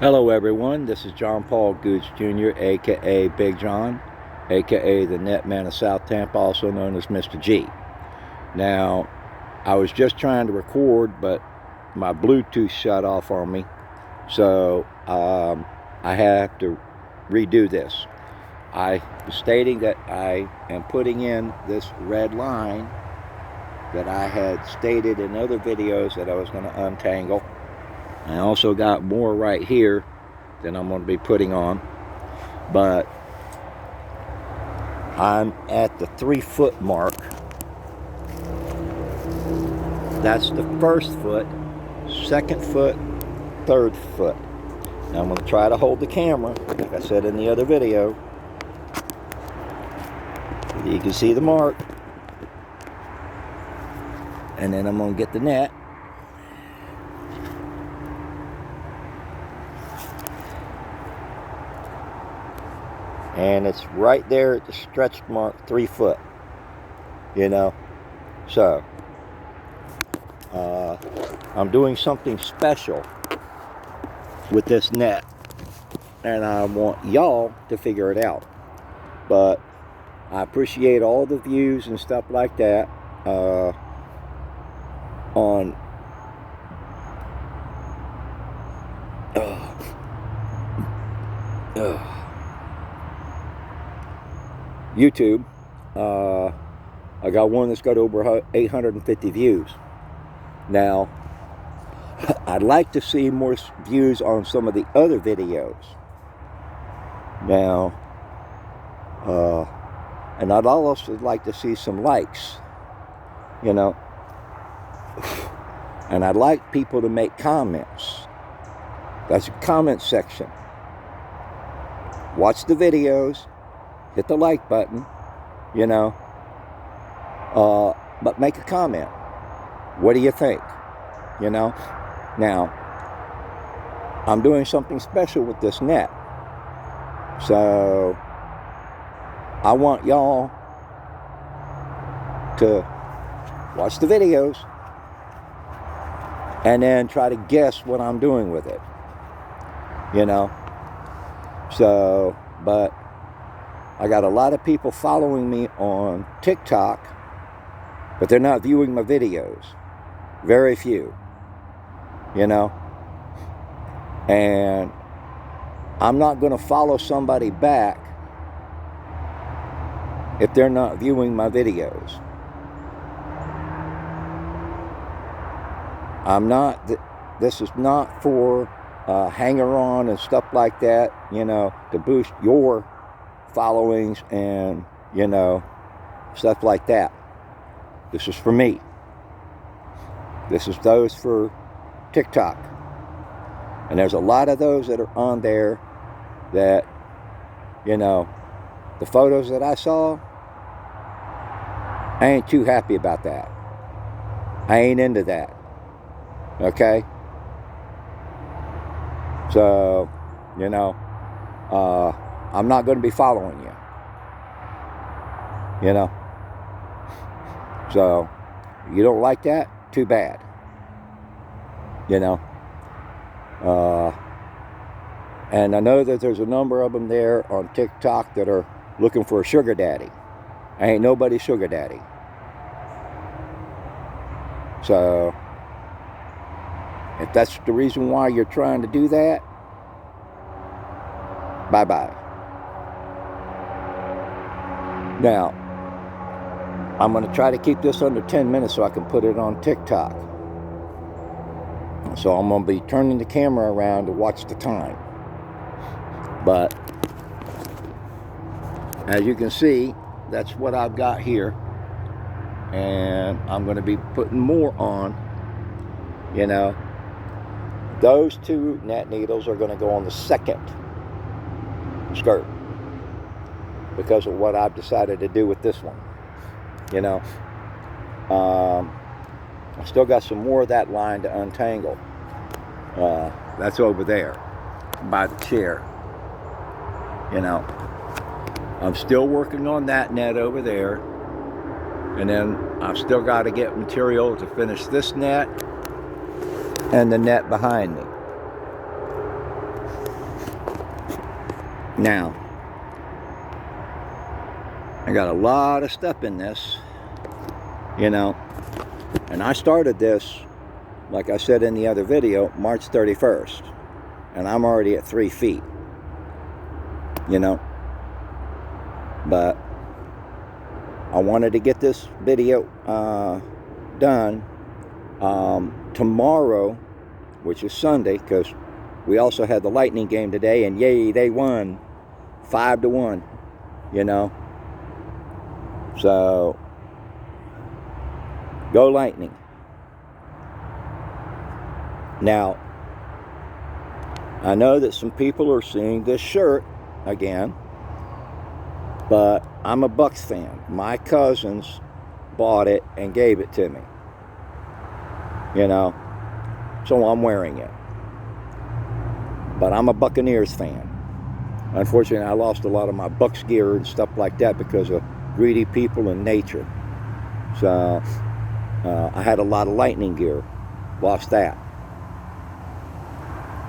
Hello everyone, this is John Paul Gooch Jr., aka Big John, aka the Net Man of South Tampa, also known as Mr. G. Now, I was just trying to record, but my Bluetooth shut off on me, so I have to redo this. I was stating that I am putting in this red line that I had stated in other videos that I was going to untangle. I also got more right here that I'm going to be putting on, but I'm at the 3-foot mark. That's the first foot, second foot, third foot. Now I'm going to try to hold the camera, like I said in the other video. You can see the mark, and then I'm going to get the net. And it's right there at the stretch mark, 3 foot, you know. So, I'm doing something special with this net, and I want y'all to figure it out. But I appreciate all the views and stuff like that on YouTube. I got one that's got over 850 views. Now, I'd like to see more views on some of the other videos. Now, and I'd also like to see some likes, you know. And I'd like people to make comments. That's a comment section. Watch the videos, hit the like button, you know, but make a comment. What do you think? You know? Now, I'm doing something special with this net. So, I want y'all to watch the videos and then try to guess what I'm doing with it. You know? So, but I got a lot of people following me on TikTok, but they're not viewing my videos. Very few. You know? And I'm not going to follow somebody back if they're not viewing my videos. I'm not, this is not for hanger-on and stuff like that, you know, to boost your followings and, you know, stuff like that. This is for me. This is those for TikTok. And there's a lot of those that are on there that, you know, the photos that I saw, I ain't too happy about that. I ain't into that. Okay? So, you know, I'm not going to be following you. You know? So, you don't like that? Too bad. You know? And I know that there's a number of them there on TikTok that are looking for a sugar daddy. I ain't nobody's sugar daddy. So, if that's the reason why you're trying to do that, bye-bye. Now, I'm going to try to keep this under 10 minutes so I can put it on TikTok. So I'm going to be turning the camera around to watch the time. But, as you can see, that's what I've got here. And I'm going to be putting more on, you know. Those 2 net needles are going to go on the second skirt because of what I've decided to do with this one. You know, I still got some more of that line to untangle. That's over there by the chair. You know, I'm still working on that net over there, and then I've still got to get material to finish this net and the net behind me. Now, I got a lot of stuff in this, you know, and I started this, like I said in the other video, March 31st, and I'm already at 3 feet, you know, but I wanted to get this video done tomorrow, which is Sunday, because we also had the Lightning game today, and yay, they won 5-1, you know. So, go Lightning. Now, I know that some people are seeing this shirt again, but I'm a Bucks fan. My cousins bought it and gave it to me, you know, so I'm wearing it. But I'm a Buccaneers fan. Unfortunately, I lost a lot of my Bucks gear and stuff like that because of greedy people and nature. So I had a lot of Lightning gear, lost that.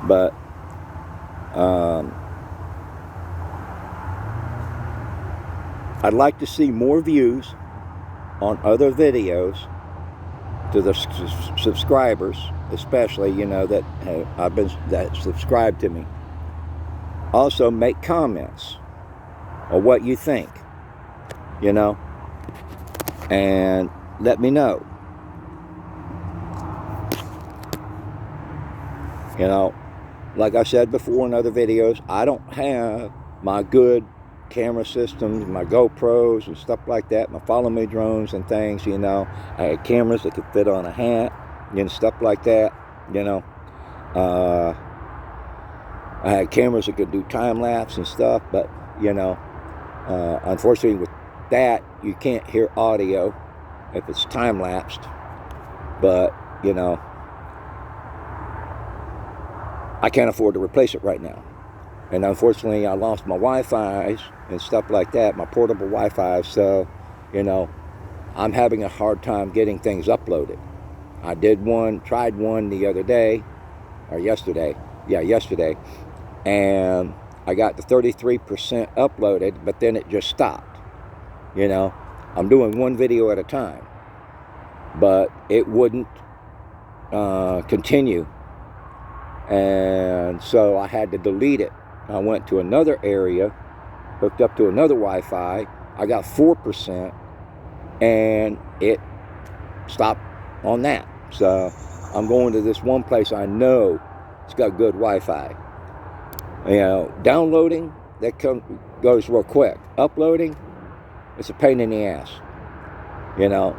But I'd like to see more views on other videos to the subscribers, especially, you know, that that subscribe to me. Also, make comments of what you think, you know, and let me know. You know, like I said before in other videos, I don't have my good camera systems, my GoPros and stuff like that, my follow me drones and things, you know. I had cameras that could fit on a hat and stuff like that, you know. I had cameras that could do time-lapse and stuff, but, you know, unfortunately with that, you can't hear audio if it's time-lapsed. But, you know, I can't afford to replace it right now. And unfortunately, I lost my Wi-Fi's and stuff like that, my portable Wi-Fi, so, you know, I'm having a hard time getting things uploaded. I tried one the other day, or yesterday, and I got the 33% uploaded, but then it just stopped. You know, I'm doing one video at a time, but it wouldn't continue, and so I had to delete it. I went to another area, hooked up to another Wi-Fi. I got 4%, and it stopped on that. So I'm going to this one place I know it's got good Wi-Fi. You know, downloading, that goes real quick. Uploading, it's a pain in the ass. You know,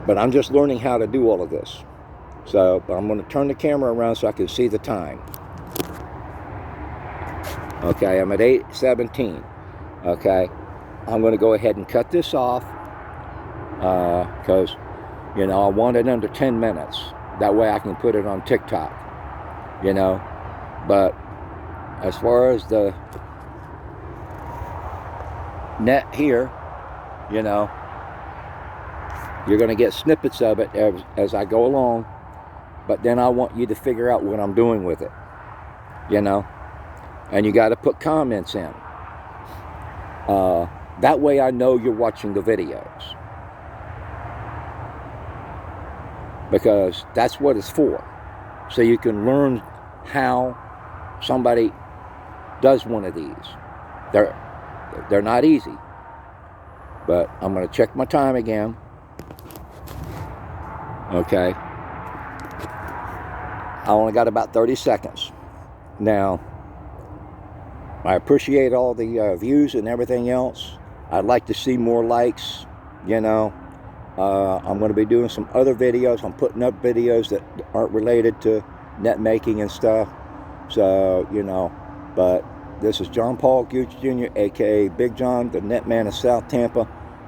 but I'm just learning how to do all of this. So, but I'm going to turn the camera around so I can see the time. Okay, I'm at 8:17. Okay, I'm going to go ahead and cut this off because, you know, I want it under 10 minutes. That way I can put it on TikTok, you know. But as far as the net here, you know, you're going to get snippets of it as I go along. But then I want you to figure out what I'm doing with it, you know. And you got to put comments in. That way I know you're watching the videos. Because that's what it's for. So you can learn how somebody does one of these. They're not easy. But I'm going to check my time again. Okay. I only got about 30 seconds. Now, I appreciate all the views and everything else. I'd like to see more likes, you know. I'm going to be doing some other videos. I'm putting up videos that aren't related to net making and stuff. So, you know, but this is John Paul Gooch Jr., a.k.a. Big John, the net man of South Tampa,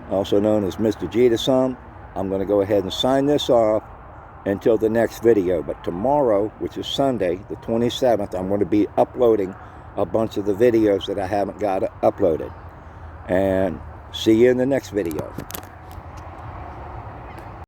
also known as Mr. G to some. I'm going to go ahead and sign this off until the next video. But tomorrow, which is Sunday, the 27th, I'm going to be uploading a bunch of the videos that I haven't got uploaded. And see you in the next video.